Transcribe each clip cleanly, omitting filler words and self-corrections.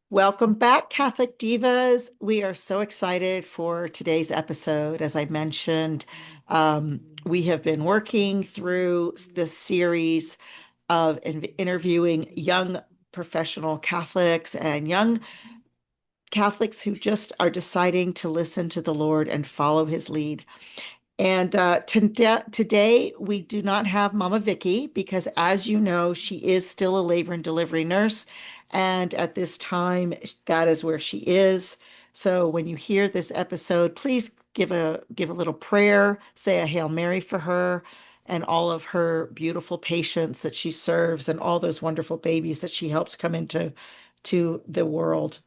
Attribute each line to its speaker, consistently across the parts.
Speaker 1: Welcome back, Catholic Divas. We are so excited for today's episode. As I mentioned, we have been working through this series of interviewing young professional Catholics and young Catholics who just are deciding to listen to the Lord and follow his lead. And today we do not have Mama Vicky because, as you know, she is still a labor and delivery nurse. And at this time, that is where she is. So when you hear this episode, please give a little prayer, say a Hail Mary for her and all of her beautiful patients that she serves and all those wonderful babies that she helps come into the world.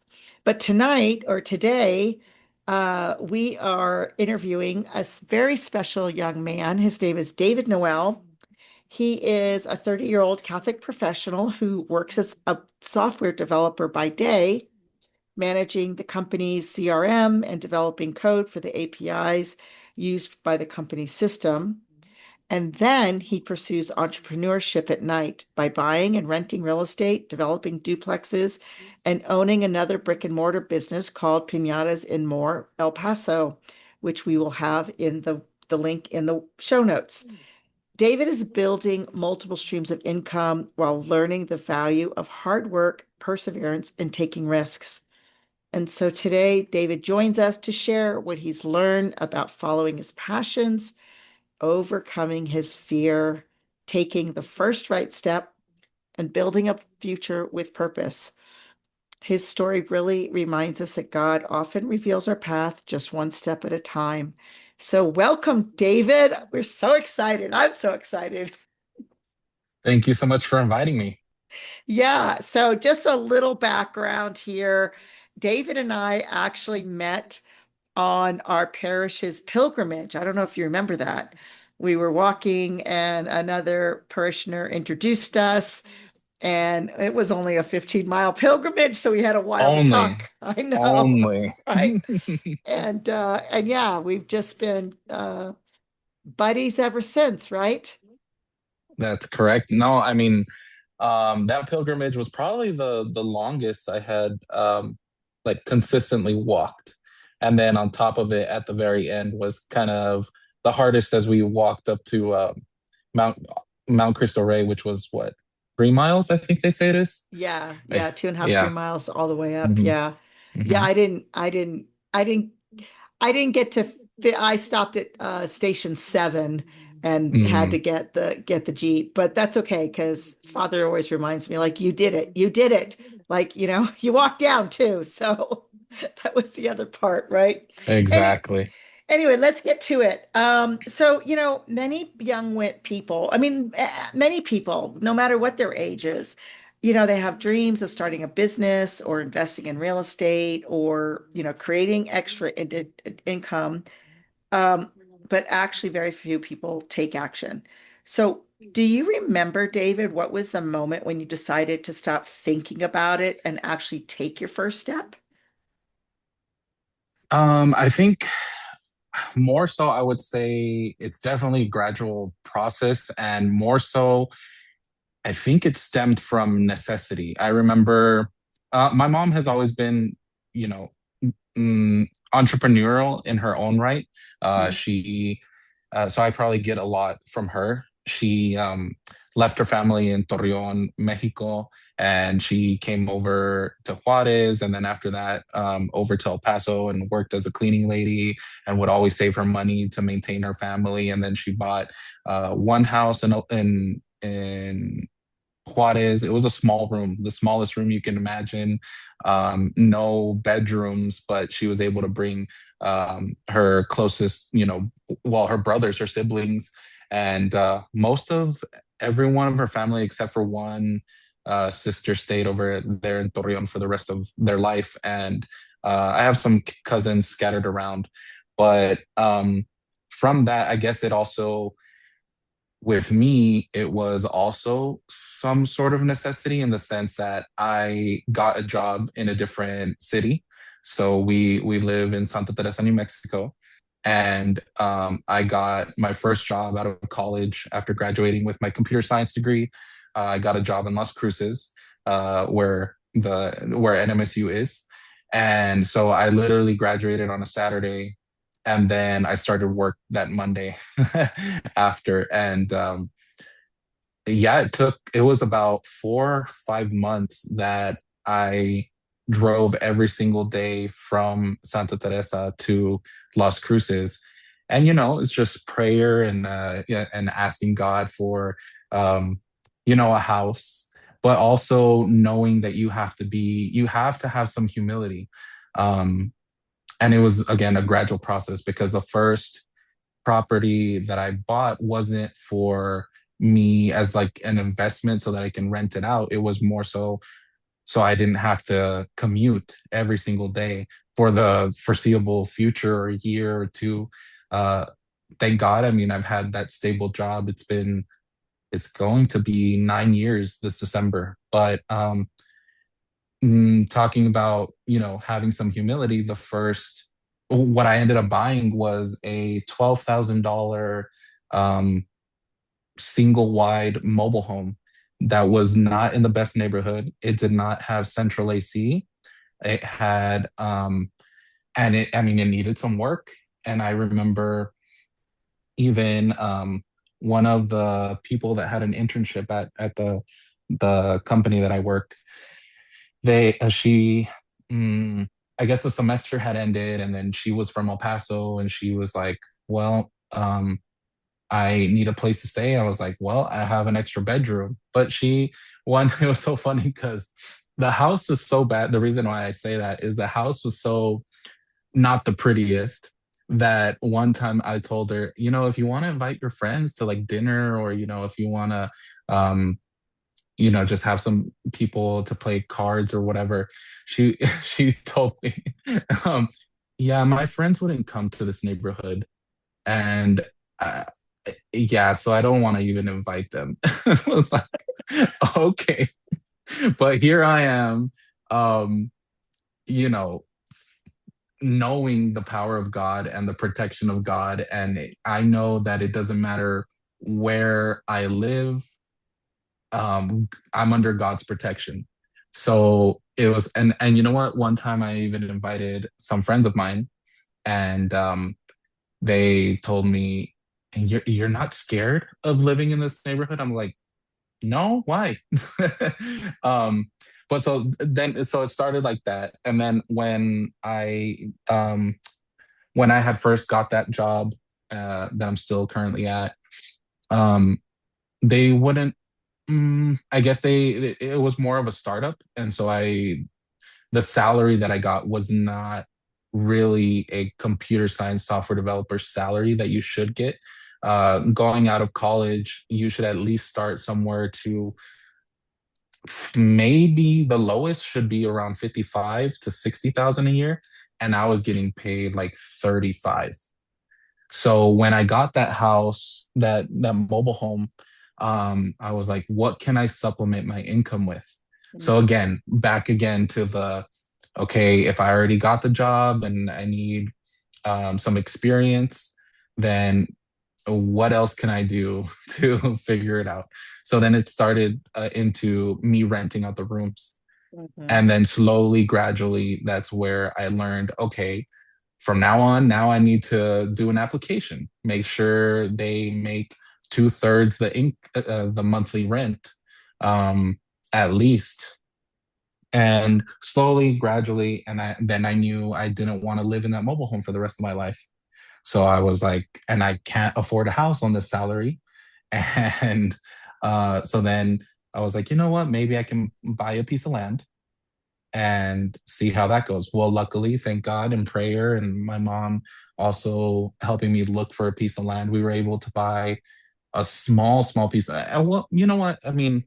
Speaker 1: But tonight or today, we are interviewing a very special young man. His name is David Noel. He is a 30-year-old Catholic professional who works as a software developer by day, managing the company's CRM and developing code for the APIs used by the company's system. And then he pursues entrepreneurship at night by buying and renting real estate, developing duplexes, and owning another brick and mortar business called Pinatas in More El Paso, which we will have in the link in the show notes. David is building multiple streams of income while learning the value of hard work, perseverance, and taking risks. And so today, David joins us to share what he's learned about following his passions, overcoming his fear, taking the first right step, and building a future with purpose. His story really reminds us that God often reveals our path just one step at a time. So, welcome, David. We're so excited. I'm so excited.
Speaker 2: Thank you so much for inviting me.
Speaker 1: Yeah. So, just a little background here. David and I actually met on our parish's pilgrimage. I don't know if you remember that. We were walking and another parishioner introduced us, and it was only a 15-mile pilgrimage, so we had a while to
Speaker 2: Only,
Speaker 1: talk. I know,
Speaker 2: only.
Speaker 1: right? And yeah, we've just been buddies ever since, right?
Speaker 2: That's correct. No, that pilgrimage was probably the longest I had like consistently walked. And then on top of it, at the very end was kind of the hardest as we walked up to Mount Mount Cristo Rey, which was what, 3 miles, I think they say it is.
Speaker 1: Yeah,
Speaker 2: I,
Speaker 1: yeah, 2.5, three
Speaker 2: yeah.
Speaker 1: miles all the way up.
Speaker 2: hmm
Speaker 1: Yeah. Yeah,
Speaker 2: hmm
Speaker 1: I didn't get to fit. I stopped at station 7 and had to
Speaker 2: mm,
Speaker 1: get the Jeep, but that's okay because Father always reminds me, like, you did it. You did it. Like, you walked down too. So that was the other part, right? Any
Speaker 2: exactly.
Speaker 1: Anyway, let's get to it. So, many people, I mean, many people, no matter what their age is, they have dreams of starting a business or investing in real estate or, creating extra income. Um, but actually, very few people take action. So, do you remember, David, what was the moment when you decided to stop thinking about it and actually take your first step?
Speaker 2: I think more so, I would say it's definitely a gradual process, and more so, I think it stemmed from necessity. I remember my mom has always been, you know, mm, entrepreneurial in her own right.
Speaker 1: Mhm.
Speaker 2: So I probably get a lot from her. She left her family in Torreon, Mexico, and she came over to Juarez, and then after that, over to El Paso and worked as a cleaning lady, and would always save her money to maintain her family. And then she bought one house in Juarez. It was a small room, the smallest room you can imagine. No bedrooms, but she was able to bring her closest, well, her brothers, her siblings, and most of every one of her family, except for one sister, stayed over there in Torreon for the rest of their life. And I have some cousins scattered around. But from that, I guess it also with me, it was also some sort of necessity in the sense that I got a job in a different city. So we live in Santa Teresa, New Mexico, and I got my first job out of college after graduating with my computer science degree. I got a job in Las Cruces, where the where NMSU is. And so I literally graduated on a Saturday, and then I started work that Monday after. And yeah, it was about 4 5 months that I drove every single day from Santa Teresa to Las Cruces. And it's just prayer and yeah, and asking God for um a house, but also knowing that you have to have some humility. Um and it was again a gradual process, because the first property that I bought wasn't for me as like an investment so that I can rent it out. It was more so I didn't have to commute every single day for the foreseeable future, or a year or two. Uh, thank God. I mean, I've had that stable job. It's going to be 9 years this December. But talking about having some humility, the first what I ended up buying was a $12,000 um, single wide mobile home that was not in the best neighborhood. It did not have central AC. It had and it I mean it needed some work. And I remember even one of the people that had an internship at the company that I work, they she I guess the semester had ended, and then she was from El Paso, and she was like, well, I need a place to stay. I was like, well, I have an extra bedroom. But it was so funny because the house was so bad. The reason why I say that is the house was so not the prettiest, that one time I told her, if you want to invite your friends to like dinner, or, if you want to, um, just have some people to play cards or whatever, she, she told me, um, yeah, my friends wouldn't come to this neighborhood. And uh, yeah, so I don't want to even invite them. I was like, okay. But here I am, um, you know, knowing the power of God and the protection of God. And I know that it doesn't matter where I live, I'm under God's protection. So it was, and you know what? One time I even invited some friends of mine, and they told me, "And you're not scared of living in this neighborhood?" I'm like, "No, why?" um, but so it started like that, and then when I had first got that job that I'm still currently at, um, they wouldn't. I guess it was more of a startup, and so the salary that I got was not really a computer science software developer salary that you should get. Going out of college, you should at least start somewhere to maybe the lowest should be around 55 to 60,000 a year. And I was getting paid like 35. So when I got that house, that mobile home, I was like, what can I supplement my income with? So again, back again to the okay, if I already got the job and I need some experience, then what else can I do to figure it out? So then it started into me renting out the rooms.
Speaker 1: Mhm.
Speaker 2: And then slowly, gradually, that's where I learned, okay, from now on, now I need to do an application, make sure they make two-thirds the monthly rent, um, at least. And slowly, gradually, and then I knew I didn't want to live in that mobile home for the rest of my life. So I was like, and I can't afford a house on this salary. And so then I was like, you know what? Maybe I can buy a piece of land and see how that goes. Well, luckily, thank God, in prayer and my mom also helping me look for a piece of land, we were able to buy a small piece. Well, you know what? I mean,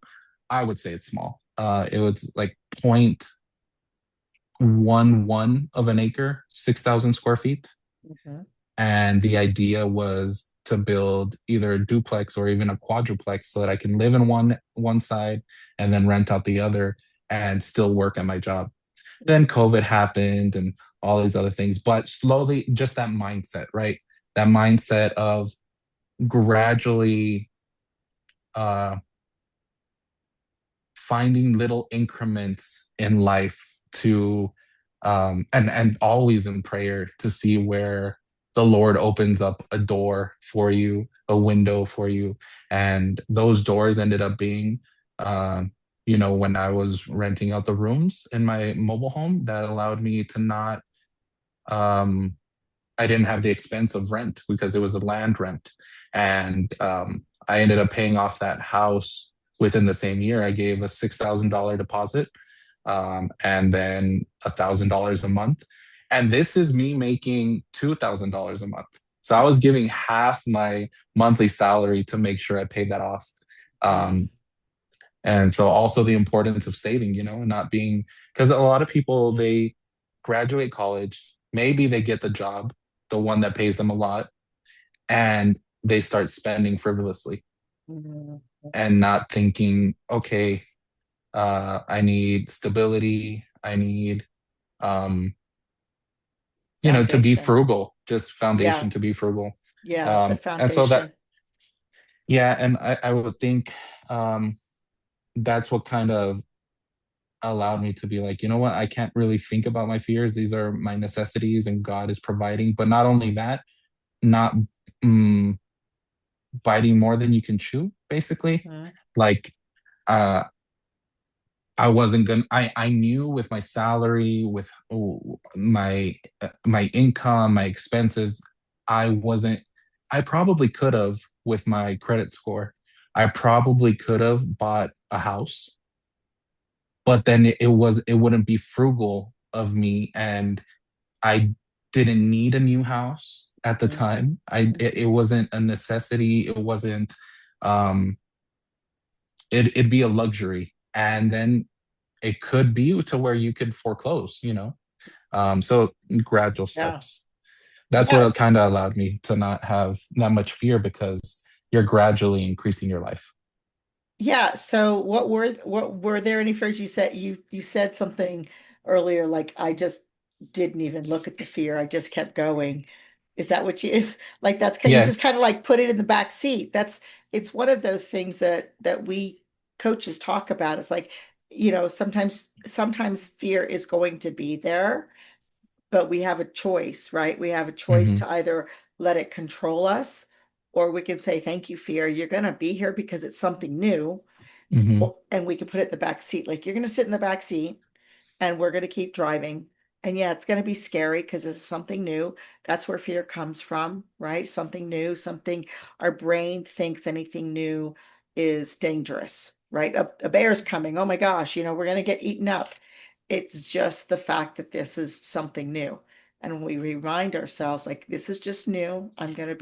Speaker 2: I would say it's small. It was like 0.11 of an acre, 6,000 square feet.
Speaker 1: Mhm.
Speaker 2: And the idea was to build either a duplex or even a quadruplex so that I can live in one side and then rent out the other and still work at my job. Then COVID happened and all these other things, but slowly, just that mindset, right? That mindset of gradually uh, finding little increments in life to and always in prayer to see where the Lord opens up a door for you, a window for you. And those doors ended up being when I was renting out the rooms in my mobile home, that allowed me to not um I didn't have the expense of rent because it was a land rent. And I ended up paying off that house within the same year. I gave a $6,000 deposit, and then $1,000 a month. And this is me making $2,000 a month. So I was giving half my monthly salary to make sure I paid that off.
Speaker 1: Wow.
Speaker 2: Um, and so also the importance of saving, not being, because a lot of people, they graduate college, maybe they get the job, the one that pays them a lot, and they start spending frivolously
Speaker 1: Mhm.
Speaker 2: and not thinking, okay, I need stability. I need, um, to be
Speaker 1: Foundation.
Speaker 2: frugal, just
Speaker 1: Yeah.
Speaker 2: foundation to be frugal.
Speaker 1: Yeah. The
Speaker 2: And so that,
Speaker 1: foundation.
Speaker 2: yeah, and I would think um, that's what kind of allowed me to be like, you know what, I can't really think about my fears. These are my necessities and God is providing. But not only that, not mm, biting more than you can chew, basically.
Speaker 1: Mhm.
Speaker 2: Like uh I wasn't gonna I knew with my salary, with my income, my expenses, I wasn't I probably could have with my credit score. I probably could have bought a house, but then it wouldn't be frugal of me, and I didn't need a new house at the
Speaker 1: Mhm.
Speaker 2: time. It wasn't a necessity. It wasn't um it'd be a luxury. And then it could be to where you could foreclose. So gradual
Speaker 1: Yeah.
Speaker 2: steps. That's what
Speaker 1: Yes.
Speaker 2: kind of allowed me to not have that much fear, because you're gradually increasing your life.
Speaker 1: Yeah, so what were there any fears you said something earlier like I just didn't even look at the fear. I just kept going. Is that what you like that's kind you just
Speaker 2: Yes.
Speaker 1: kind of like put it in the back seat. That's it's one of those things that we coaches talk about. It's like, sometimes fear is going to be there, but we have a choice, right? We have a choice
Speaker 2: Hmm.
Speaker 1: to either let it control us, or we can say, thank you, fear. You're going to be here because it's something new.
Speaker 2: Hmm.
Speaker 1: And we can put it in the back seat. Like you're going to sit in the back seat and we're going to keep driving. And yeah, it's going to be scary because it's something new. That's where fear comes from, right? Something new, something our brain thinks anything new is dangerous, right? A bear's coming. Oh my gosh, we're going to get eaten up. It's just the fact that this is something new. And when we remind ourselves, like, this is just new, I'm going to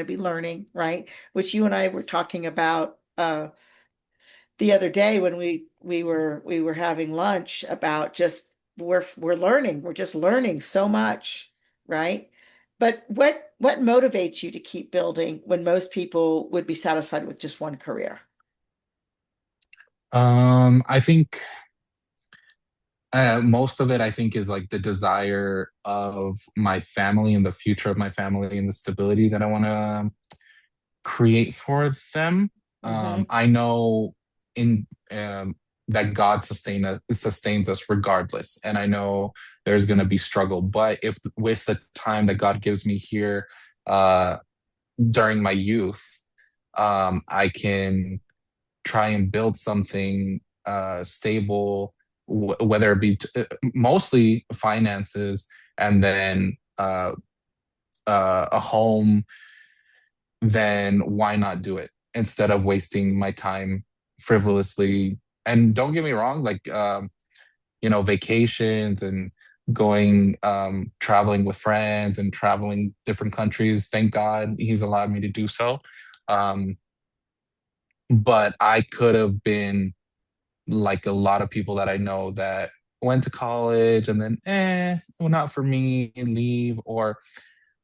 Speaker 1: be learning, right? Which you and I were talking about the other day when we were having lunch about just we're learning. We're just learning so much, right? But what motivates you to keep building when most people would be satisfied with just one career?
Speaker 2: I think most of it, I think, is like the desire of my family and the future of my family and the stability that I want to create for them.
Speaker 1: Mm-hmm.
Speaker 2: I know in that God sustains us regardless, and I know there's going to be struggle. But if with the time that God gives me here uh, during my youth, I can try and build something stable, whether it be mostly finances, and then a home, then why not do it instead of wasting my time frivolously? And don't get me wrong, like vacations and going traveling with friends and traveling different countries. Thank God he's allowed me to do so. Um, but I could have been like a lot of people that I know that went to college and then, well, not for me, leave,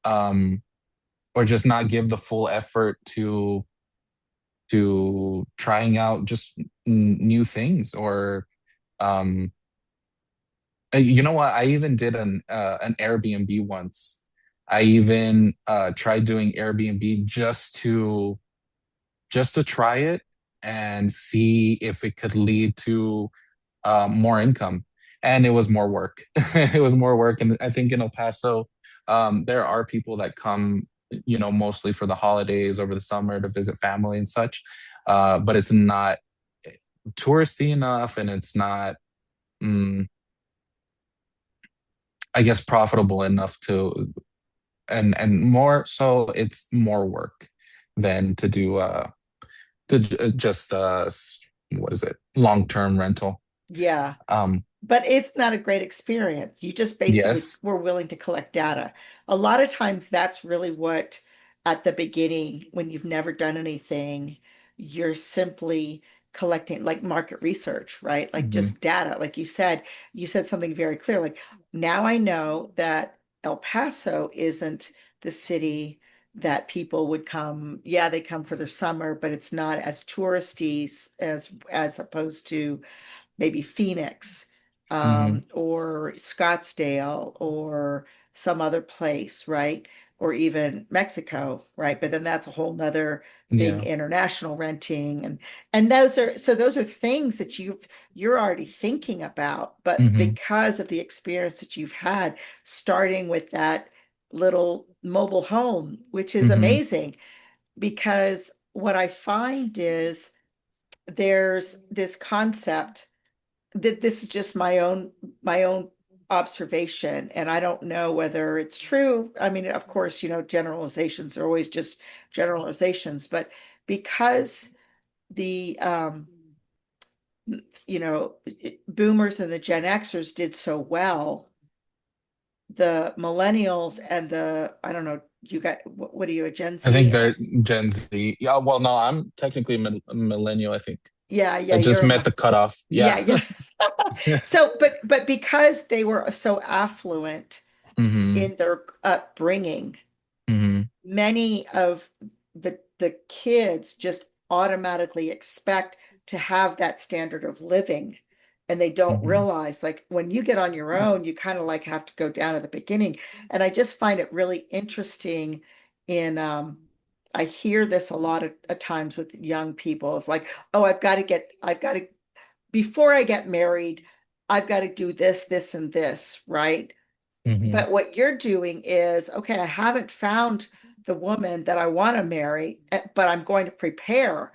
Speaker 2: um, or just not give the full effort to trying out just new things. Or um you know what, I even did an Airbnb once. I even tried doing Airbnb just to try it, and see if it could lead to more income. And it was more work. It was more work. And I think in El Paso, there are people that come, mostly for the holidays over the summer to visit family and such. But it's not touristy enough, and it's not, mm, I guess, profitable enough to, and more so, it's more work than to do just what is it, long-term rental.
Speaker 1: Yeah.
Speaker 2: Um,
Speaker 1: But it's not a great experience. You just basically
Speaker 2: yes.
Speaker 1: were willing to collect data. A lot of times that's really what at the beginning, when you've never done anything, you're simply collecting like market research, right? Like
Speaker 2: Hmm.
Speaker 1: just data. Like you said something very clear. Like now I know that El Paso isn't the city that people would come. Yeah, they come for their summer, but it's not as touristy as opposed to maybe Phoenix,
Speaker 2: Hmm.
Speaker 1: or Scottsdale or some other place, right? Or even Mexico, right? But then that's a whole nother thing,
Speaker 2: Yeah.
Speaker 1: international renting, and those are things that you're already thinking about, but
Speaker 2: Hmm.
Speaker 1: because of the experience that you've had, starting with that little mobile home, which is
Speaker 2: Hmm.
Speaker 1: amazing, because what I find is there's this concept that this is just my own observation, and I don't know whether it's true. I mean, of course, generalizations are always just generalizations, but because the boomers and the Gen Xers did so well, the millennials and the I don't know, you got what are you, a Gen
Speaker 2: I think
Speaker 1: Z?
Speaker 2: they're Gen Z. Yeah, well, no, I'm technically a millennial, I think.
Speaker 1: Yeah, yeah,
Speaker 2: I just
Speaker 1: you're
Speaker 2: met the cutoff.
Speaker 1: yeah,
Speaker 2: Yeah.
Speaker 1: yeah. So, but because they were so affluent
Speaker 2: Hmm.
Speaker 1: in their upbringing,
Speaker 2: Hmm.
Speaker 1: many of the kids just automatically expect to have that standard of living, and they don't
Speaker 2: Hmm.
Speaker 1: realize, like, when you get on your own, you kind of like have to go down at the beginning. And I just find it really interesting in I hear this a lot of times with young people of like, oh, I've got to before I get married, I've got to do this, this, and this, right?
Speaker 2: Hmm.
Speaker 1: But what you're doing is, okay, I haven't found the woman that I want to marry, but I'm going to prepare.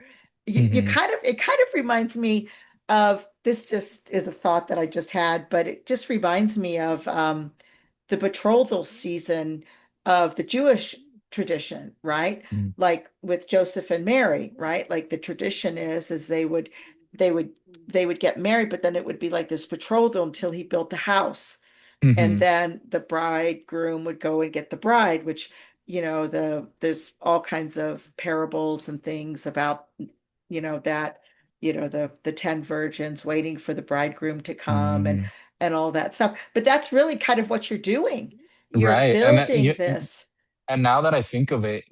Speaker 2: Hmm.
Speaker 1: It kind of reminds me of this, just is a thought that I just had, but it just reminds me of the betrothal season of the Jewish tradition, right? Like with Joseph and Mary, right? Like the tradition is they would they would get married, but then it would be like this betrothal until he built the house, and
Speaker 2: Hmm.
Speaker 1: then the bridegroom would go and get the bride, which there's all kinds of parables and things about that, the 10 virgins waiting for the bridegroom to come, and
Speaker 2: Hmm.
Speaker 1: all that stuff. But that's really kind of what you're doing. You're
Speaker 2: Right.
Speaker 1: building this.
Speaker 2: And now that I think of it,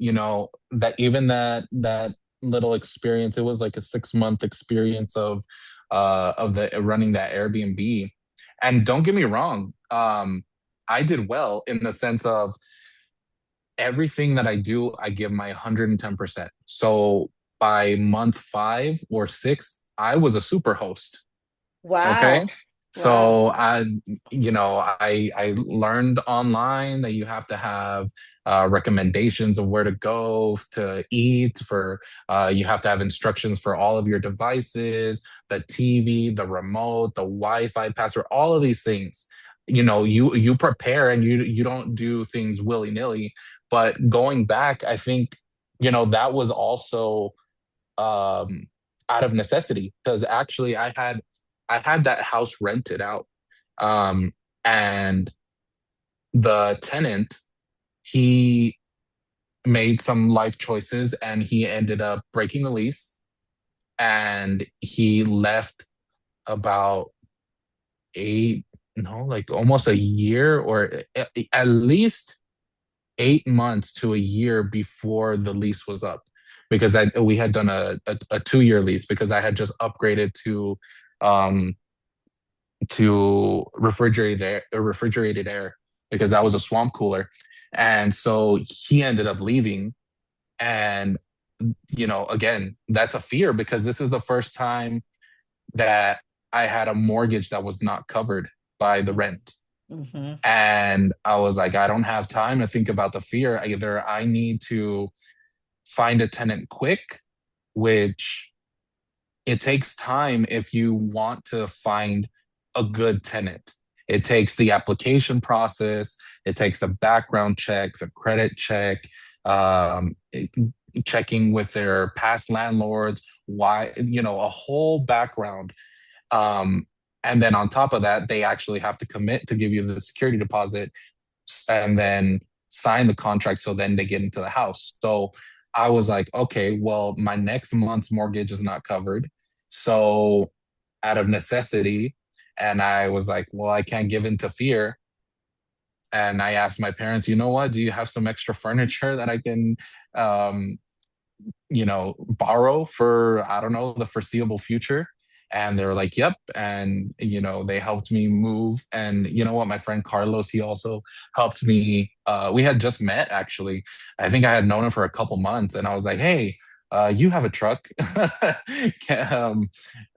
Speaker 2: that even that little experience, it was like a 6 month experience of the running that Airbnb. And don't get me wrong, I did well in the sense of everything that I do, I give my 110%. So by month 5 or 6, I was a super host. Okay.
Speaker 1: Wow. Wow.
Speaker 2: So I learned online that you have to have recommendations of where to go to eat for you have to have instructions for all of your devices, the TV, the remote, the Wi-Fi password, all of these things. You prepare, and you don't do things willy-nilly. But going back, I think, that was also um out of necessity, because actually I had that house rented out. Um, and the tenant, he made some life choices, and he ended up breaking the lease, and he left about eight, no, like almost a year, or at least 8 months to a year before the lease was up, because we had done a 2 year lease, because I had just upgraded um to refrigerated air, because that was a swamp cooler. And so he ended up leaving, and again, that's a fear because this is the first time that I had a mortgage that was not covered by the rent.
Speaker 1: Mm-hmm.
Speaker 2: And I was like, I don't have time to think about the fear. Either I need to find a tenant quick, which it takes time if you want to find a good tenant. It takes the application process, it takes the background check, the credit check, um, checking with their past landlords, why, a whole background. Um, and then on top of that, they actually have to commit to give you the security deposit and then sign the contract so then they get into the house. So I was like, okay, well, my next month's mortgage is not covered. So out of necessity, and I was like, well, I can't give in to fear. And I asked my parents, you know what? Do you have some extra furniture that I can um, borrow for, I don't know, the foreseeable future. And they were like, yep. And, they helped me move. And you know what? My friend Carlos, he also helped me. We had just met, actually. I think I had known him for a couple months. And I was like, hey, you have a truck.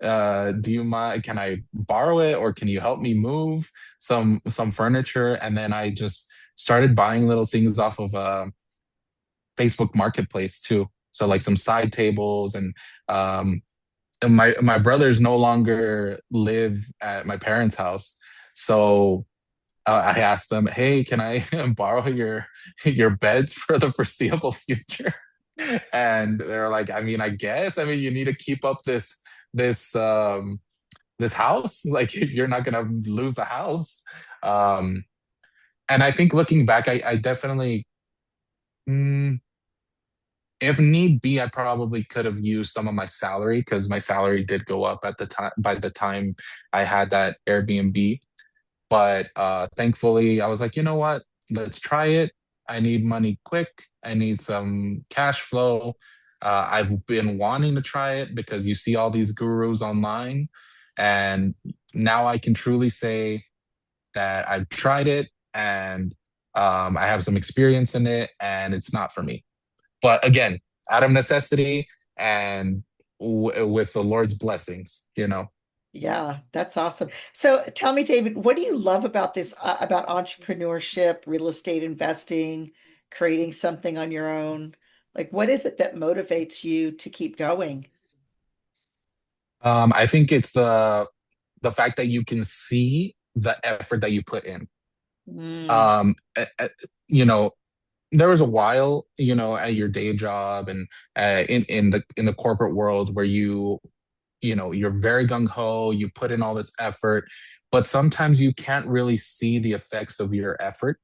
Speaker 2: Do you mind? Can I borrow it or can you help me move some furniture? And then I just started buying little things off of Facebook Marketplace too. So like some side tables and my brothers no longer live at my parents' house. So I asked them, "Hey, can I borrow your beds for the foreseeable future?" And they're like, "I mean, I guess. I mean, you need to keep up this this house. Like, you're not gonna lose the house." Um, and I think looking back, I definitely. Mm, if need be, I probably could have used some of my salary because my salary did go up at the time by the time I had that Airbnb. But thankfully, I was like, you know what? Let's try it. I need money quick. I need some cash flow. I've been wanting to try it because you see all these gurus online. And now I can truly say that I've tried it and I have some experience in it, and it's not for me. But again, out of necessity and with the Lord's blessings.
Speaker 1: Yeah, that's awesome. So tell me, David, what do you love about this, about entrepreneurship, real estate investing, creating something on your own? Like, what is it that motivates you to keep going?
Speaker 2: I think it's the fact that you can see the effort that you put in.
Speaker 1: Mm,
Speaker 2: Um, you know, there was a while, at your day job and in the corporate world where you're very gung ho, you put in all this effort, but sometimes you can't really see the effects of your effort.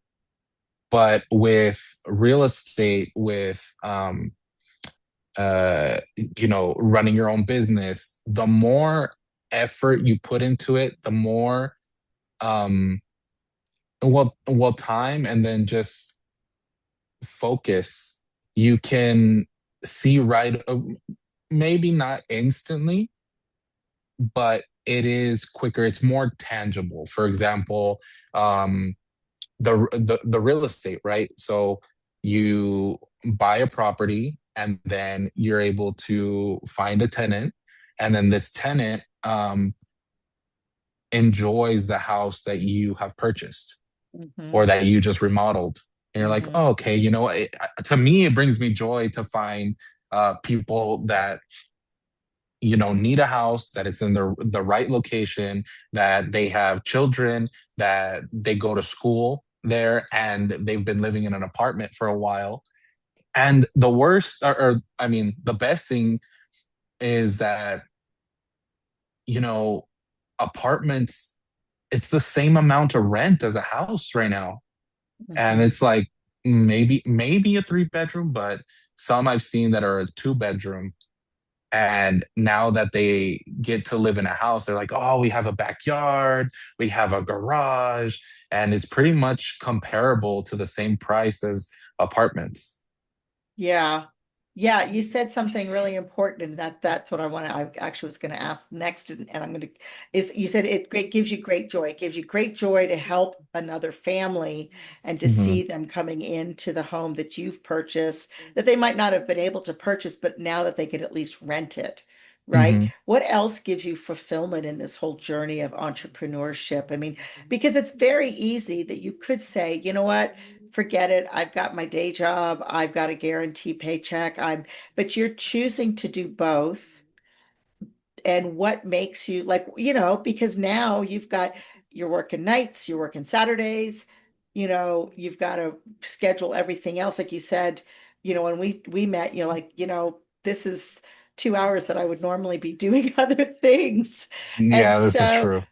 Speaker 2: But with real estate, with running your own business, the more effort you put into it, the more um, time and then just focus you can see right. Maybe not instantly, but it is quicker. It's more tangible. For example, um, the real estate, right? So you buy a property and then you're able to find a tenant, and then this tenant enjoys the house that you have purchased
Speaker 1: hmm
Speaker 2: or that you just remodeled. And you're like,
Speaker 1: hmm
Speaker 2: oh, okay, to me, it brings me joy to find people that need a house, that it's in the right location, that they have children, that they go to school there, and they've been living in an apartment for a while. And the worst, or I mean, the best thing is that, you know, apartments, it's the same amount of rent as a house right now. And
Speaker 1: hmm
Speaker 2: it's like maybe a three-bedroom, but some I've seen that are a two-bedroom. And now that they get to live in a house, they're like, oh, we have a backyard, we have a garage, and it's pretty much comparable to the same price as apartments.
Speaker 1: Yeah. Yeah, you said something really important, and that's what I actually was going to ask next, and I'm going to is you said it gives you great joy. It gives you great joy to help another family and to
Speaker 2: Hmm.
Speaker 1: see them coming into the home that you've purchased that they might not have been able to purchase, but now that they could at least rent it, right?
Speaker 2: Hmm.
Speaker 1: What else gives you fulfillment in this whole journey of entrepreneurship? I mean, because it's very easy that you could say, you know what? Forget it. I've got my day job. I've got a guaranteed paycheck. But you're choosing to do both. And what makes you like, because now you're working nights, you're working Saturdays, you've got to schedule everything else. Like you said, when we met, you're like, this is 2 hours that I would normally be doing other things. And
Speaker 2: Yeah, this is
Speaker 1: so,
Speaker 2: true.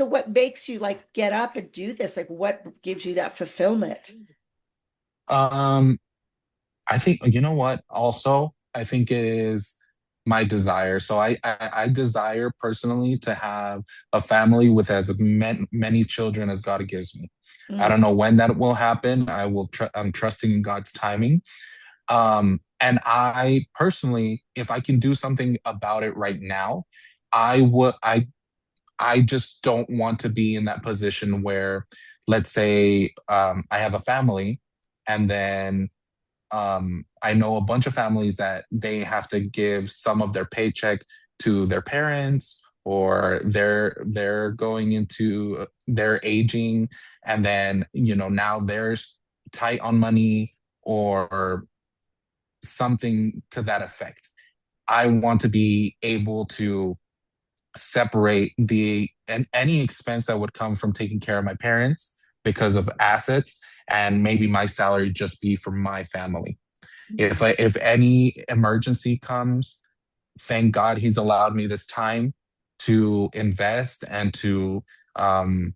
Speaker 1: what makes you like get up and do this? Like what gives you that fulfillment?
Speaker 2: Um, I think you know what. Also, I think it is my desire. So I desire personally to have a family with as many children as God gives me. I don't
Speaker 1: Mm,
Speaker 2: know when that will happen. I'm trusting in God's timing. And I personally, if I can do something about it right now, I would. I just don't want to be in that position where, let's say, I have a family, and then I know a bunch of families that they have to give some of their paycheck to their parents, or they're going into their aging, and then now they're tight on money or something to that effect. I want to be able to separate the and any expense that would come from taking care of my parents because of assets, and maybe my salary just be for my family.
Speaker 1: mhm,
Speaker 2: If any emergency comes, thank God he's allowed me this time to invest and to um,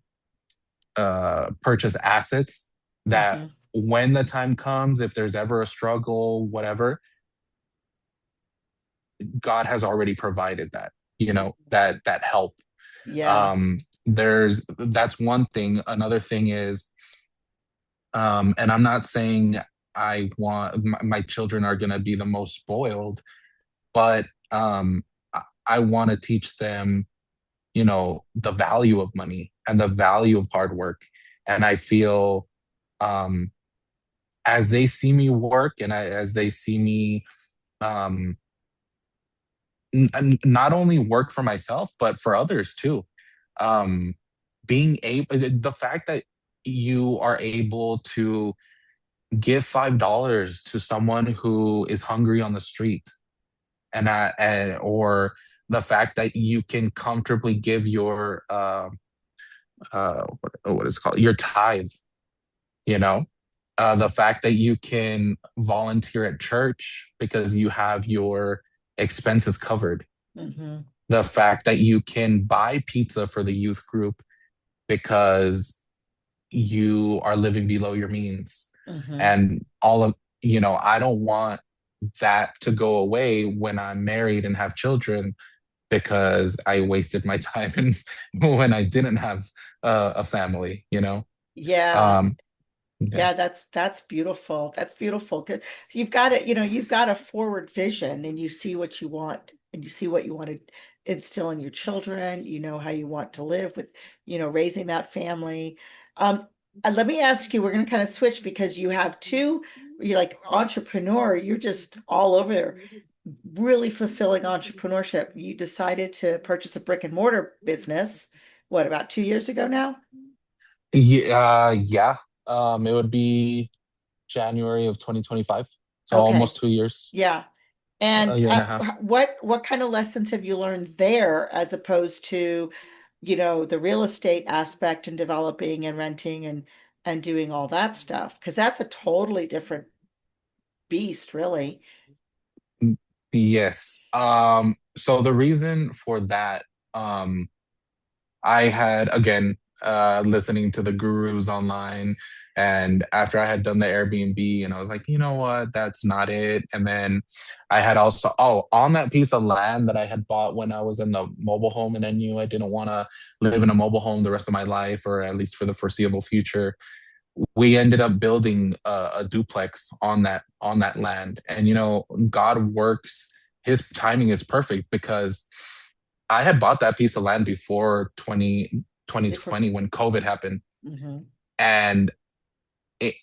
Speaker 2: purchase assets that
Speaker 1: mhm.
Speaker 2: when the time comes, if there's ever a struggle, whatever, God has already provided that, that help.
Speaker 1: Yeah.
Speaker 2: Um, that's one thing. Another thing is, and I'm not saying I want my children are going to be the most spoiled, but I want to teach them, the value of money and the value of hard work. And I feel um, as they see me work and as they see me um, not only work for myself, but for others too. Um, being able, the fact that you are able to give $5 to someone who is hungry on the street, or the fact that you can comfortably give your what is it called, your tithe, you know, the fact that you can volunteer at church because you have your expenses covered,
Speaker 1: Hmm.
Speaker 2: the fact that you can buy pizza for the youth group because you are living below your means,
Speaker 1: Hmm.
Speaker 2: and all of I don't want that to go away when I'm married and have children because I wasted my time and when I didn't have a family,
Speaker 1: Yeah.
Speaker 2: Um, yeah.
Speaker 1: Yeah, that's beautiful. That's beautiful. 'Cause you've got a forward vision and you see what you want and you see what you want to instill in your children. You know how you want to live with, raising that family. Um, Let me ask you, we're going to kind of switch because you're like entrepreneur, you're just all over, really fulfilling entrepreneurship. You decided to purchase a brick and mortar business, what, about 2 years ago now?
Speaker 2: Yeah. It would be January of 2025, so
Speaker 1: Okay.
Speaker 2: almost 2 years,
Speaker 1: Yeah.
Speaker 2: a
Speaker 1: And
Speaker 2: year and a half.
Speaker 1: what kind of lessons have you learned there as opposed to, the real estate aspect and developing and renting and doing all that stuff? Because that's a totally different beast, really.
Speaker 2: Yes. So the reason for that, um, I had again listening to the gurus online, and after I had done the Airbnb, and I was like, you know what, that's not it. And then I had also, on that piece of land that I had bought when I was in the mobile home, and I knew I didn't want to live in a mobile home the rest of my life, or at least for the foreseeable future. we ended up building a duplex on that land. And God works, his timing is perfect because I had bought that piece of land before twenty
Speaker 1: Before.
Speaker 2: twenty when COVID happened.
Speaker 1: Mhm.
Speaker 2: And it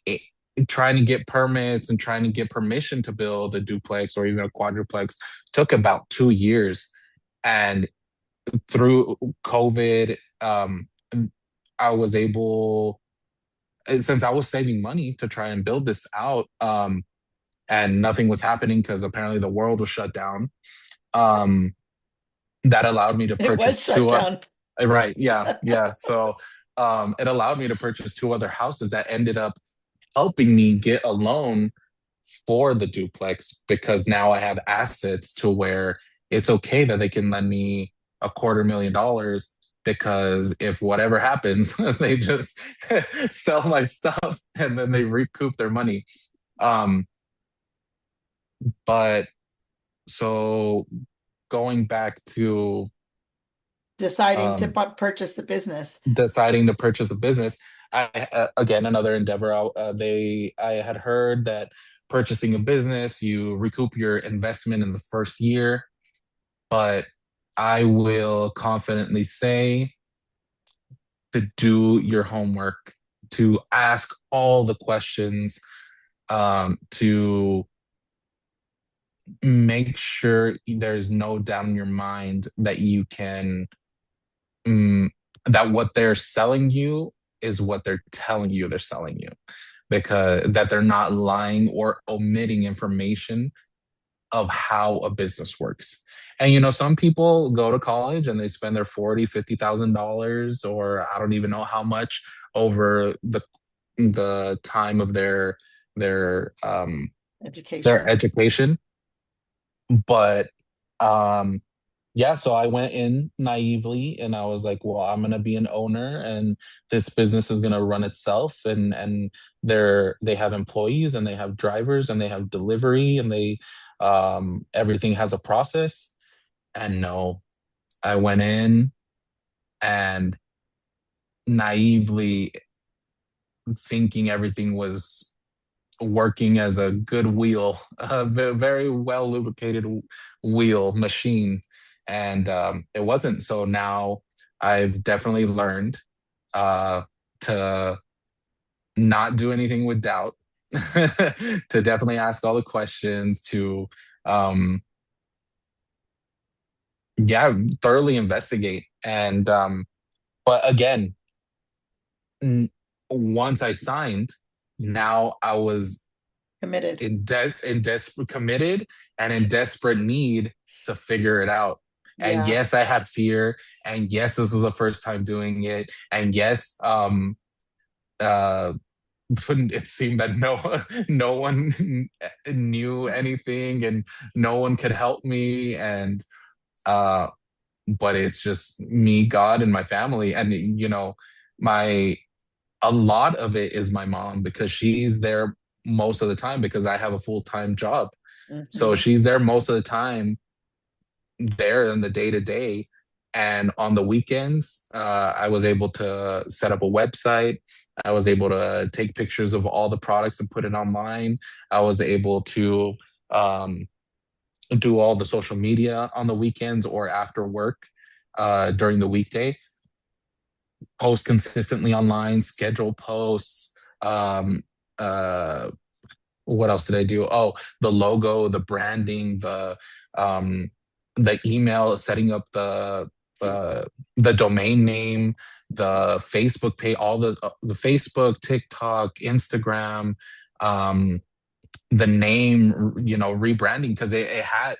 Speaker 2: trying to get permits and trying to get permission to build a duplex or even a quadruplex took about 2 years. And through COVID, I was able, since I was saving money to try and build this out, and nothing was happening because apparently the world was shut down. Um, that allowed me to
Speaker 1: It was
Speaker 2: purchase
Speaker 1: shut
Speaker 2: two.
Speaker 1: down.
Speaker 2: Right, yeah, yeah. So it allowed me to purchase two other houses that ended up helping me get a loan for the duplex because now I have assets to where it's okay that they can lend me $250,000 because if whatever happens, they just sell my stuff and then they recoup their money. Um, but so going back to
Speaker 1: Deciding to
Speaker 2: um,
Speaker 1: purchase the business.
Speaker 2: deciding to purchase a business, I again another endeavor. I had heard that purchasing a business, you recoup your investment in the first year, but I will confidently say to do your homework, to ask all the questions, to make sure there's no doubt in your mind that you can, mm, that what they're selling you is what they're telling you they're selling you, because that they're not lying or omitting information of how a business works. And some people go to college and they spend their 40, $50,000, or I don't even know how much over the time of their their
Speaker 1: Education.
Speaker 2: education. But um yeah, so I went in naively and I was like, well, I'm gonna be an owner and this business is gonna run itself, and they have employees and they have drivers and they have delivery and they everything has a process. And no, I went in and naively thinking everything was working as a good wheel, a very well lubricated wheel machine, and it wasn't. So now I've definitely learned uh, to not do anything with doubt, to definitely ask all the questions, to um, yeah, thoroughly investigate, and but again, n- once I signed, now I was
Speaker 1: Committed.
Speaker 2: in desperate committed and in desperate need to figure it out. And
Speaker 1: Yeah.
Speaker 2: yes, I had fear, and yes, this was the first time doing it, and yes, uh it seemed that no one knew anything and no one could help me, and uh but it's just me, God, and my family. And my a lot of it is my mom, because she's there most of the time because I have a full-time job. So
Speaker 1: Hmm.
Speaker 2: she's there most of the time, there in the day to day. And on the weekends, I was able to set up a website. I was able to take pictures of all the products and put it online. I was able to um, do all the social media on the weekends or after work, during the weekday, post consistently online, schedule posts. Um, uh, what else did I do? Oh, the logo, the branding, um, the email, setting up uh, the domain name, the Facebook page, all the Facebook, TikTok, Instagram, um, the name, rebranding because it had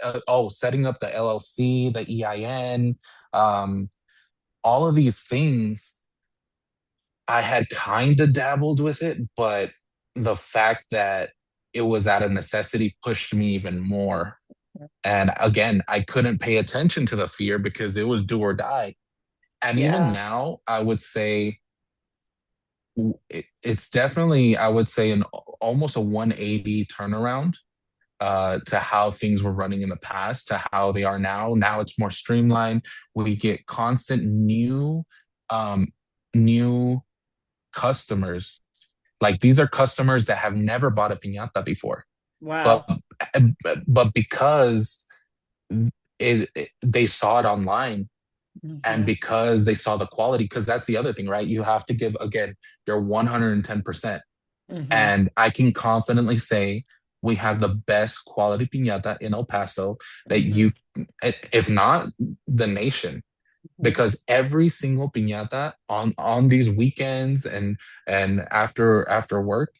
Speaker 2: setting up the LLC, the EIN, um, all of these things. I had kind of dabbled with it, but the fact that it was out of necessity pushed me even more. And again, I couldn't pay attention to the fear because it was do or die. And even
Speaker 1: Yeah.
Speaker 2: now, I would say it's definitely, I would say, an almost a 180 turnaround, to how things were running in the past to how they are now. Now it's more streamlined. We get constant um, new customers, Like these are customers that have never bought a piñata before, but
Speaker 1: Wow.
Speaker 2: but because they saw it online, and
Speaker 1: Hmm.
Speaker 2: because they saw the quality, because that's the other thing, right? You have to give again your 110%.
Speaker 1: Hmm.
Speaker 2: And I can confidently say we have the best quality piñata in El Paso that
Speaker 1: Hmm.
Speaker 2: if not the nation,
Speaker 1: Hmm.
Speaker 2: because every single piñata on these weekends and after work,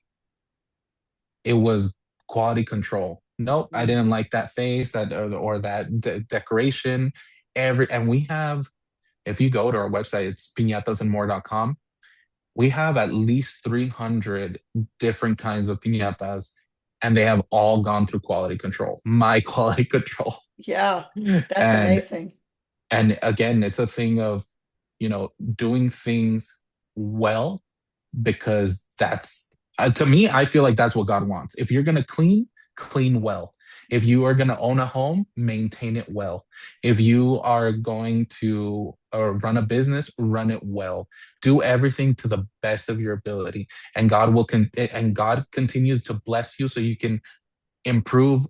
Speaker 2: it was quality control. Nope, I
Speaker 1: Hmm.
Speaker 2: didn't like that face that or that decoration. And we have, if you go to our website, it's piñatasandmore.com. We have at least 300 different kinds of piñatas, and they have all gone through quality control, my quality control.
Speaker 1: Yeah, that's
Speaker 2: and
Speaker 1: amazing.
Speaker 2: and again, it's a thing of, doing things well, because that's, to me, I feel like that's what God wants. If you're going to clean, clean well. If you are going to own a home, maintain it well. If you are going to run a business, run it well. Do everything to the best of your ability, and God continues to bless you so you can improve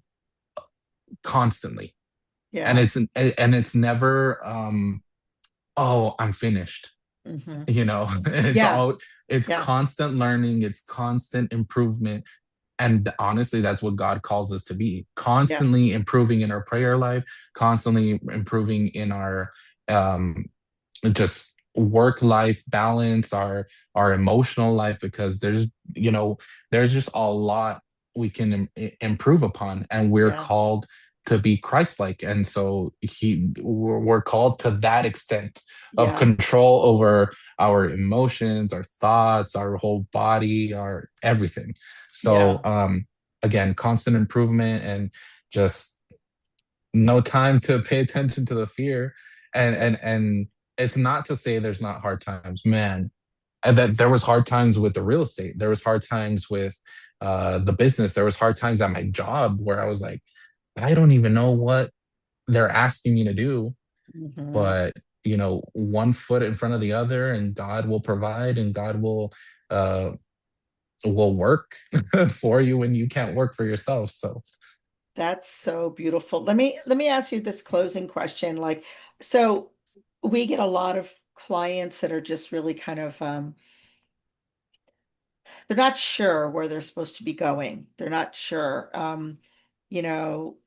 Speaker 2: constantly. And
Speaker 1: Yeah.
Speaker 2: it's never oh, I'm finished.
Speaker 1: Hmm.
Speaker 2: It's
Speaker 1: Yeah.
Speaker 2: all, it's
Speaker 1: Yeah.
Speaker 2: constant learning, it's constant improvement. And honestly, that's what God calls us to be,
Speaker 1: Yeah.
Speaker 2: constantly improving in our prayer life, constantly improving in our um just work life balance, our emotional life, because there's just a lot we can improve upon, and we're
Speaker 1: Yeah.
Speaker 2: called to be Christ-like. And so we're called to that extent of
Speaker 1: Yeah.
Speaker 2: control over our emotions, our thoughts, our whole body, our everything. So
Speaker 1: Yeah.
Speaker 2: again, constant improvement, and just no time to pay attention to the fear. And it's not to say there's not hard times, man. And that there was hard times with the real estate, there was hard times with the business, there was hard times at my job where I was like, I don't even know what they're asking me to do.
Speaker 1: Hmm.
Speaker 2: But one foot in front of the other, and God will provide, and God uh will work for you when you can't work for yourself. So
Speaker 1: That's so beautiful. Let me ask you this closing question. Like, so we get a lot of clients that are just really kind of they're not sure where they're supposed to be going. They're not sure.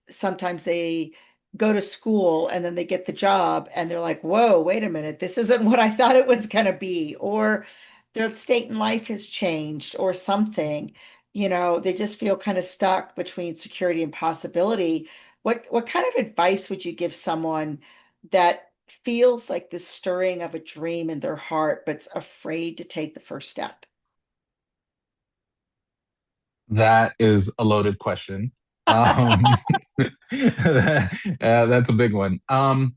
Speaker 1: Sometimes they go to school and then they get the job and they're like, whoa, wait a minute, this isn't what I thought it was going to be. Or their state in life has changed or something. They just feel kind of stuck between security and possibility. What kind of advice would you give someone that feels like the stirring of a dream in their heart, but's afraid to take the first step?
Speaker 2: that is a loaded question. Um, that's a big one. I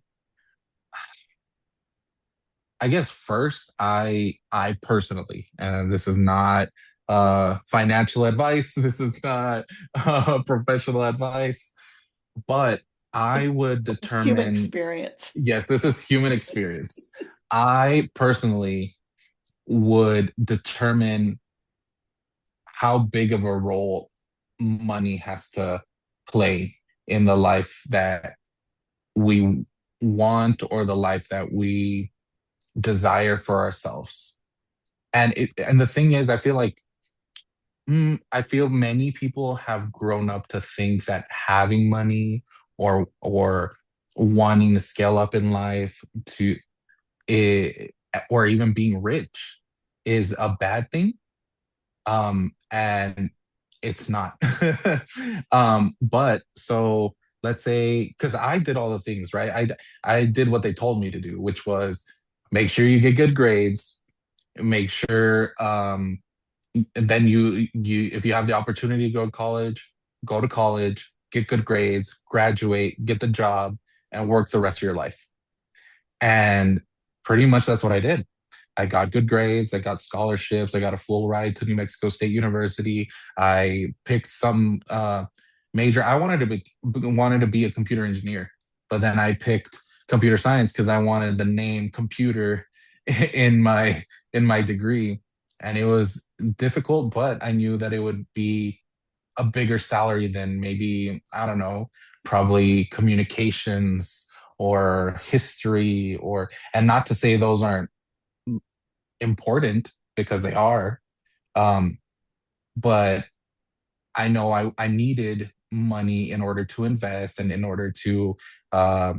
Speaker 2: guess first, I personally, and this is not financial advice, this is not professional advice, but I would
Speaker 1: Human
Speaker 2: determine,
Speaker 1: experience.
Speaker 2: yes, this is human experience. I personally would determine how big of a role money has to play in the life that we want, or the life that we desire for ourselves. And the thing is, I feel many people have grown up to think that having money, or wanting to scale up in life, to it, or even being rich, is a bad thing. And it's not. But so let's say, because I did all the things, right? I did what they told me to do, which was make sure you get good grades, make sure and then you if you have the opportunity to go to college, get good grades, graduate, get the job, and work the rest of your life. And pretty much that's what I did. I got good grades, I got scholarships, I got a full ride to New Mexico State University. I picked some major. I wanted to be a computer engineer, but then I picked computer science because I wanted the name computer in my degree. and it was difficult, but I knew that it would be a bigger salary than maybe, I don't know, probably communications or history, or, and not to say those aren't important, because they are. Um, but I know I needed money in order to invest and in order to uh,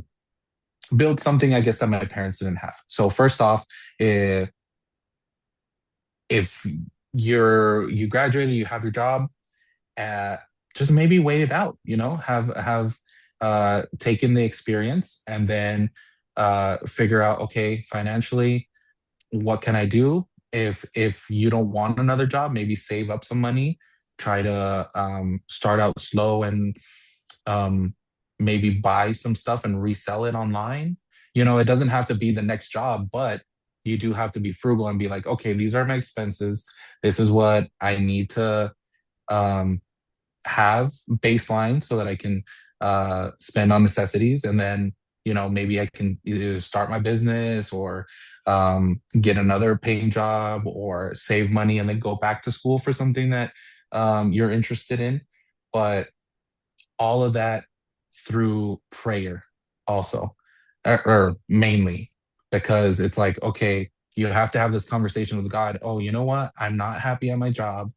Speaker 2: build something, I guess, that my parents didn't have. So first off, if, if you graduated, you have your job, uh, just maybe wait it out, have taken the experience, and then figure out, okay, financially, what can I do? If you don't want another job, maybe save up some money, try to start out slow, and um, maybe buy some stuff and resell it online. It doesn't have to be the next job, but you do have to be frugal and be like, okay, these are my expenses. This is what I need to um, have baseline so that I can spend on necessities. And then, maybe I can either start my business, or get another paying job, or save money and then go back to school for something that you're interested in. But all of that through prayer also, or mainly, because it's like, okay, you have to have this conversation with God. Oh, you know what? I'm not happy at my job.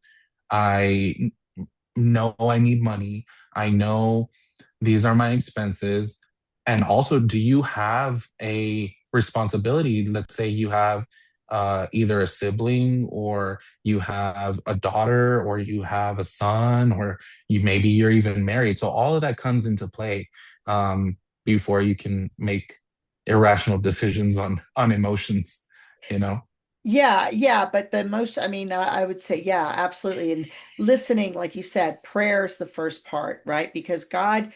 Speaker 2: I know I need money. I know these are my expenses. And also, do you have a responsibility? Let's say you have either a sibling, or you have a daughter, or you have a son, or maybe you're even married. So all of that comes into play before you can make irrational decisions on emotions, you know?
Speaker 1: Yeah, yeah, but the most, I mean, I would say, yeah, absolutely. And listening, like you said, prayer is the first part, right? Because God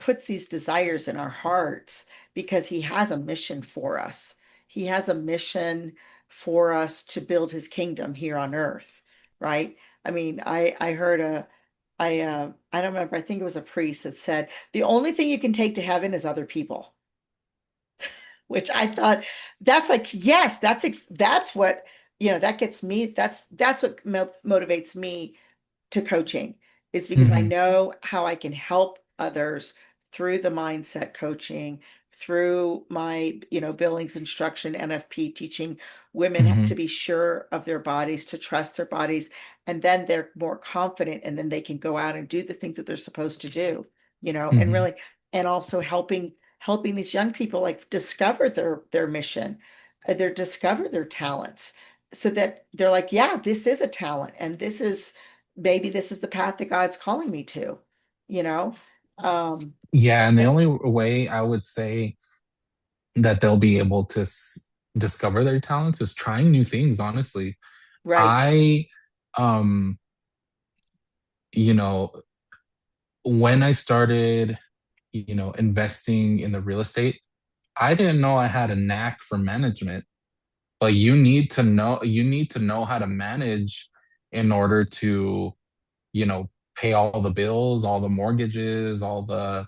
Speaker 1: puts these desires in our hearts because He has a mission for us. He has a mission for us to build His kingdom here on earth, right? I mean, I heard I don't remember, I think it was a priest that said, the only thing you can take to heaven is other people, which I thought that's like, yes, that's what, that gets me. That's what motivates me to coaching, is because I
Speaker 2: Hmm.
Speaker 1: know how I can help others through the mindset coaching, through my, Billings instruction, NFP, teaching women how to
Speaker 2: Hmm.
Speaker 1: be sure of their bodies, to trust their bodies, and then they're more confident, and then they can go out and do the things that they're supposed to do, and
Speaker 2: Hmm.
Speaker 1: really, and also helping these young people like discover their mission, their discover their talents, so that they're like, yeah, this is a talent, and maybe this is the path that God's calling me to, you know? Um,
Speaker 2: Yeah, and the
Speaker 1: so,
Speaker 2: only way I would say that they'll be able to discover their talents is trying new things, honestly.
Speaker 1: right.
Speaker 2: I um you know when I started investing in the real estate, I didn't know I had a knack for management. But you need to know how to manage in order to pay all the bills, all the mortgages, all the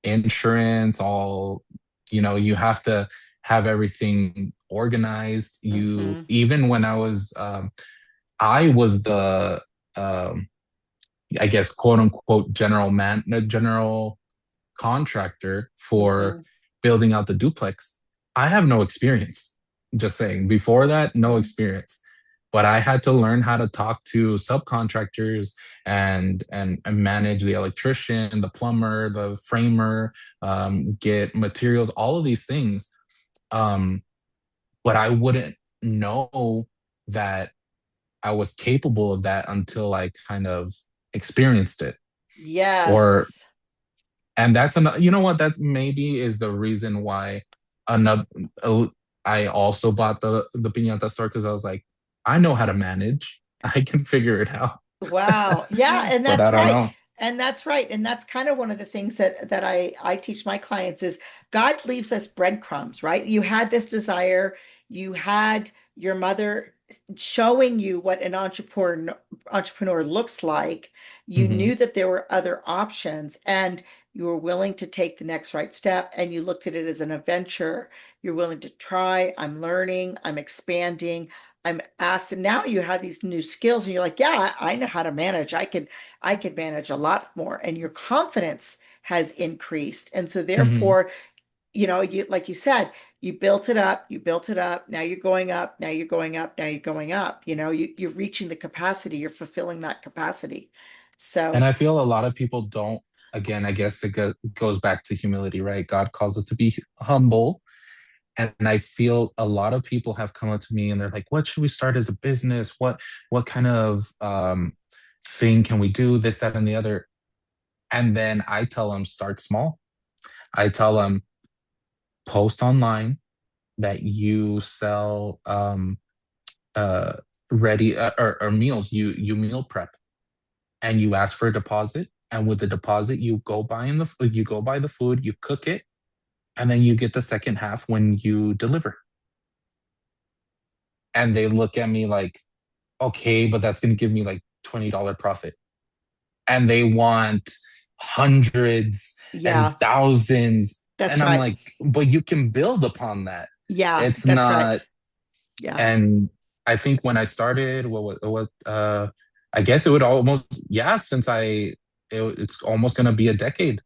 Speaker 2: insurance, you have to have everything organized.
Speaker 1: Hmm.
Speaker 2: Even when I was the, um, I guess, quote unquote, general contractor for
Speaker 1: Hmm.
Speaker 2: building out the duplex. I have no experience. Just saying. Before that, no
Speaker 1: Hmm.
Speaker 2: experience. But I had to learn how to talk to subcontractors, and manage the electrician, the plumber, the framer, get materials, all of these things. Um, but I wouldn't know that I was capable of that until I kind of experienced it. Or
Speaker 1: Yes.
Speaker 2: And that's another, you know what, that maybe is the reason why another uh, I also bought the piñata store, because I was like, I know how to manage. I can figure it out.
Speaker 1: Wow. Yeah, and
Speaker 2: But
Speaker 1: that's
Speaker 2: I don't
Speaker 1: right.
Speaker 2: know.
Speaker 1: And that's right. And that's kind of one of the things that I teach my clients is God leaves us breadcrumbs, right? You had this desire, you had your mother showing you what an entrepreneur looks like. You
Speaker 2: Hmm.
Speaker 1: knew that there were other options, and You were willing to take the next right step and you looked at it as an adventure. You're willing to try. I'm learning, I'm expanding, I'm asked, and now you have these new skills and you're like, yeah, I know how to manage. I could manage a lot more. And your confidence has increased. And so
Speaker 2: Hmm.
Speaker 1: therefore, you like you said, you built it up, you built it up, now you're going up, now you're going up, now you're going up. You're reaching the capacity, you're fulfilling that capacity.
Speaker 2: And
Speaker 1: So
Speaker 2: I feel a lot of people don't, again, I guess goes back to humility, right? God calls us to be humble. And I feel a lot of people have come up to me and they're like, what should we start as a business? What kind of thing can we do? This, that, and the other. And then I tell them start small. I tell them post online that you sell uh ready or meals. You meal prep and you ask for a deposit. And with the deposit, you go buy the food, you cook it, and then you get the second half when you deliver. And they look at me like, okay, but that's going to give me like $20 profit. And they want hundreds and
Speaker 1: yeah,
Speaker 2: thousands.
Speaker 1: that's
Speaker 2: And I'm
Speaker 1: right.
Speaker 2: like, but you can build upon that.
Speaker 1: Yeah,
Speaker 2: It's
Speaker 1: that's right.
Speaker 2: not.
Speaker 1: Yeah.
Speaker 2: And I think
Speaker 1: That's
Speaker 2: when I started, I guess it would almost, yeah, it's almost going to be a decade.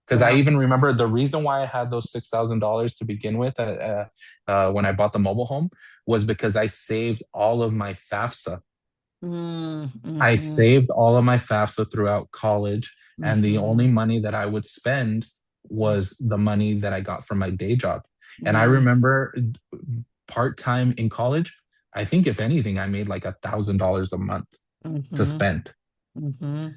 Speaker 2: Because I
Speaker 1: wow.
Speaker 2: even remember the reason why I had those $6,000 to begin with when I bought the mobile home was because I saved all of my FAFSA. I
Speaker 1: Mm-hmm,
Speaker 2: saved all of my FAFSA throughout college, and the only
Speaker 1: mm-hmm,
Speaker 2: money that I would spend was the money that I got from my day job. And I
Speaker 1: mm,
Speaker 2: remember part time in college, I think if anything, I made like $1,000 a month to
Speaker 1: mm-hmm,
Speaker 2: spend,
Speaker 1: mm-hmm,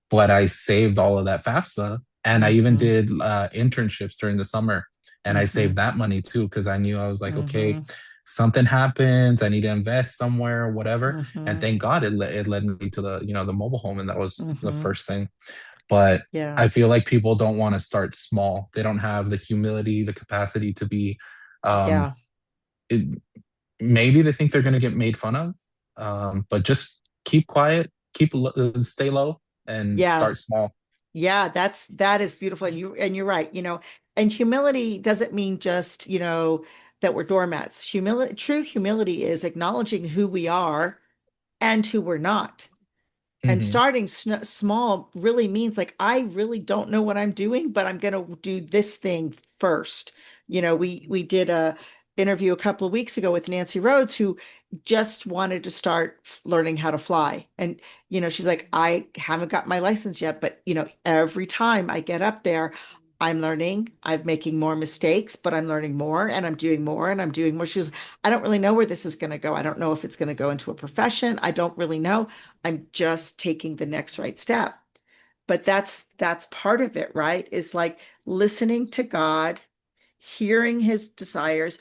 Speaker 2: but I saved all of that FAFSA. And I even
Speaker 1: mm-hmm,
Speaker 2: did internships during the summer, and I
Speaker 1: mm-hmm,
Speaker 2: saved that money too because I knew I was like, okay,
Speaker 1: mm-hmm,
Speaker 2: something happens, I need to invest somewhere, whatever. And
Speaker 1: mm-hmm,
Speaker 2: thank God it led me to the mobile home, and that was the
Speaker 1: mm-hmm.
Speaker 2: first thing. But
Speaker 1: Yeah,
Speaker 2: I feel like people don't want to start small. They don't have the humility, the capacity to be. Um,
Speaker 1: yeah,
Speaker 2: it, Maybe they think they're going to get made fun of, but just keep quiet, stay low, and
Speaker 1: yeah.
Speaker 2: start small.
Speaker 1: Yeah, that is beautiful. And you're right, and humility doesn't mean just, that we're doormats. True humility is acknowledging who we are and who we're not. And
Speaker 2: Hmm.
Speaker 1: starting small really means like I really don't know what I'm doing, but I'm going to do this thing first. We did a interview a couple of weeks ago with Nancy Rhodes, who just wanted to start learning how to fly. And she's like, I haven't got my license yet, but every time I get up there, I'm learning. I'm making more mistakes, but I'm learning more and I'm doing more and I'm doing more. She's, I don't really know where this is going to go. I don't know if it's going to go into a profession. I don't really know. I'm just taking the next right step. But that's part of it, right? Is like listening to God, hearing his desires,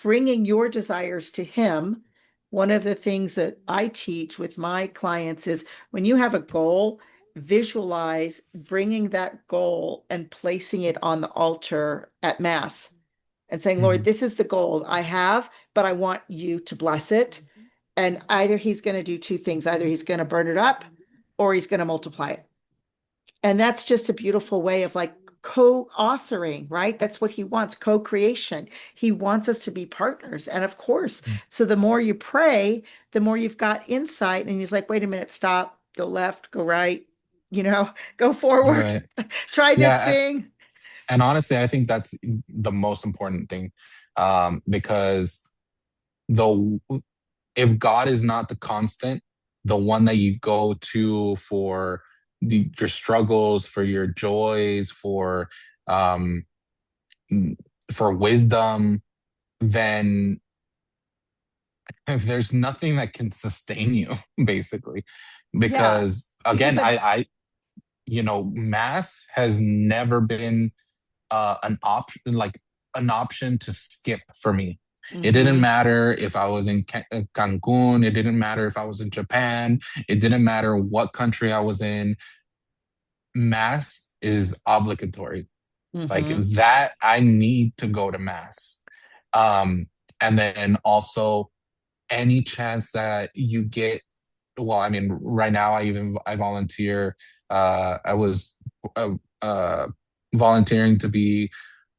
Speaker 1: bringing your desires to him. One of the things that I teach with my clients is when you have a goal, visualize bringing that goal and placing it on the altar at Mass and saying, Lord,
Speaker 2: Hmm.
Speaker 1: this is the goal I have, but I want you to bless it. And either he's going to do two things, either he's going to burn it up or he's going to multiply it. And that's just a beautiful way of like co-authoring, right? That's what he wants, co-creation. He wants us to be partners. And of course, so the more you pray, the more you've got insight. And he's like, wait a minute, stop, go left, go right, go forward,
Speaker 2: Right.
Speaker 1: try this
Speaker 2: Yeah.
Speaker 1: thing.
Speaker 2: And honestly, I think that's the most important thing, because the if God is not the constant, the one that you go to for your struggles, for your joys, um, for wisdom, then if there's nothing that can sustain you, basically.
Speaker 1: Yeah.
Speaker 2: Because
Speaker 1: Because
Speaker 2: again,
Speaker 1: then,
Speaker 2: mass has never been an option to skip for me. It didn't
Speaker 1: mm-hmm,
Speaker 2: matter if I was in Cancun. It didn't matter if I was in Japan. It didn't matter what country I was in. Mass is obligatory. Like
Speaker 1: mm-hmm,
Speaker 2: that, I need to go to mass. Um, and then also any chance that you get, well, I mean, right now I volunteer. I was uh, volunteering to be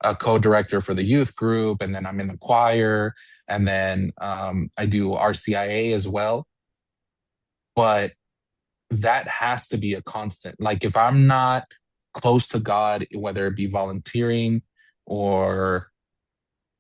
Speaker 2: a co-director for the youth group, and then I'm in the choir, and then I do RCIA as well. But that has to be a constant. Like if I'm not close to God, whether it be volunteering or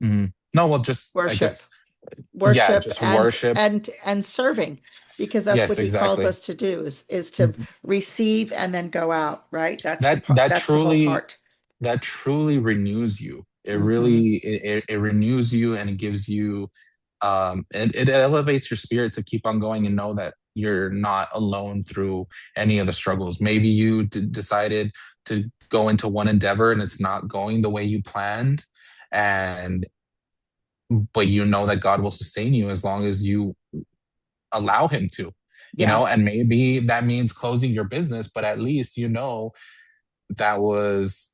Speaker 2: no, well, just I
Speaker 1: Worship,
Speaker 2: guess yeah,
Speaker 1: worship,
Speaker 2: just worship.
Speaker 1: and serving, because that's
Speaker 2: Yes,
Speaker 1: what he calls
Speaker 2: exactly.
Speaker 1: us to do, is to receive and then go out, right?
Speaker 2: That
Speaker 1: That's the whole part.
Speaker 2: that truly renews you. It
Speaker 1: Hmm.
Speaker 2: really it renews you, and it gives you it elevates your spirit to keep on going and know that you're not alone through any of the struggles. Maybe you decided to go into one endeavor and it's not going the way you planned, and but you know that God will sustain you as long as you allow him to,
Speaker 1: Yeah,
Speaker 2: and maybe that means closing your business, but at least that was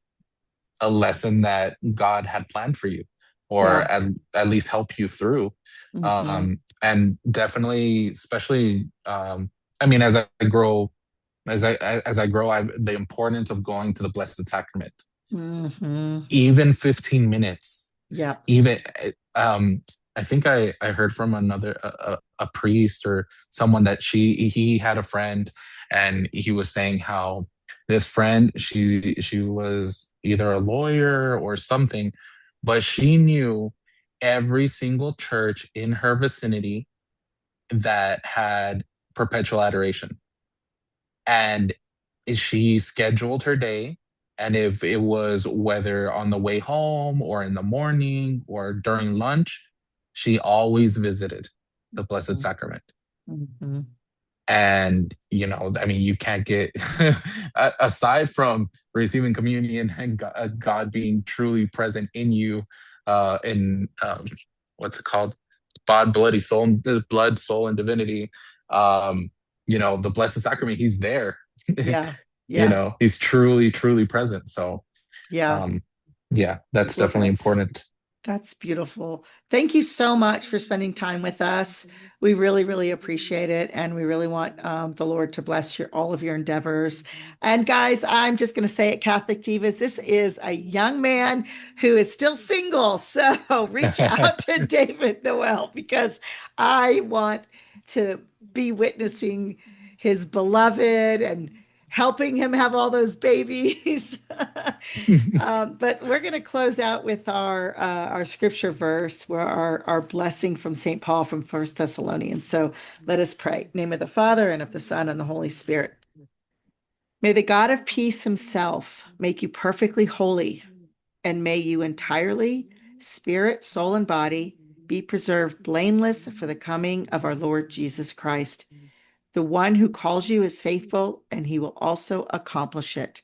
Speaker 2: a lesson that God had planned for you,
Speaker 1: yeah.
Speaker 2: or at least help you through.
Speaker 1: Hmm.
Speaker 2: And definitely, especially, I mean, as I grow, the importance of going to the Blessed Sacrament,
Speaker 1: Hmm.
Speaker 2: even 15 minutes,
Speaker 1: Yeah.
Speaker 2: even um, I think I heard from a priest or someone that he had a friend, and he was saying how this friend, she was either a lawyer or something, but she knew every single church in her vicinity that had perpetual adoration, and she scheduled her day. And if it was whether on the way home or in the morning or during lunch, she always visited the Blessed Sacrament.
Speaker 1: Hmm.
Speaker 2: And, I mean, you can't get, aside from receiving communion and God being truly present in you, in what's it called? Bloody soul, blood, soul, and divinity. Um, the Blessed Sacrament, he's there.
Speaker 1: Yeah. Yeah.
Speaker 2: He's truly, truly present. So,
Speaker 1: Yeah.
Speaker 2: um, yeah, that's
Speaker 1: Well,
Speaker 2: definitely important.
Speaker 1: that's beautiful. Thank you so much for spending time with us. We really, really appreciate it, and we really want the Lord to bless all of your endeavors. And guys, I'm just going to say it, Catholic Divas, this is a young man who is still single. So reach out to David Noel, because I want to be witnessing his beloved and helping him have all those babies. But we're going to close out with our scripture verse, where our blessing from St. Paul from First Thessalonians. So let us pray. In the name of the Father, and of the Son, and the Holy Spirit. May the God of peace himself make you perfectly holy, and may you entirely, spirit, soul, and body, be preserved blameless for the coming of our Lord Jesus Christ. The one who calls you is faithful, and he will also accomplish it.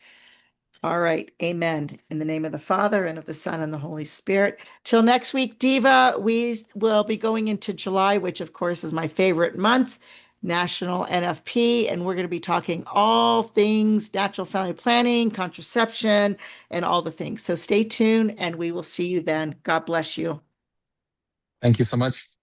Speaker 1: All right. Amen. In the name of the Father, and of the Son, and the Holy Spirit. Till next week, Diva, we will be going into July, which of course is my favorite month, National NFP. And we're going to be talking all things natural family planning, contraception, and all the things. So stay tuned, and we will see you then. God bless you.
Speaker 2: Thank you so much.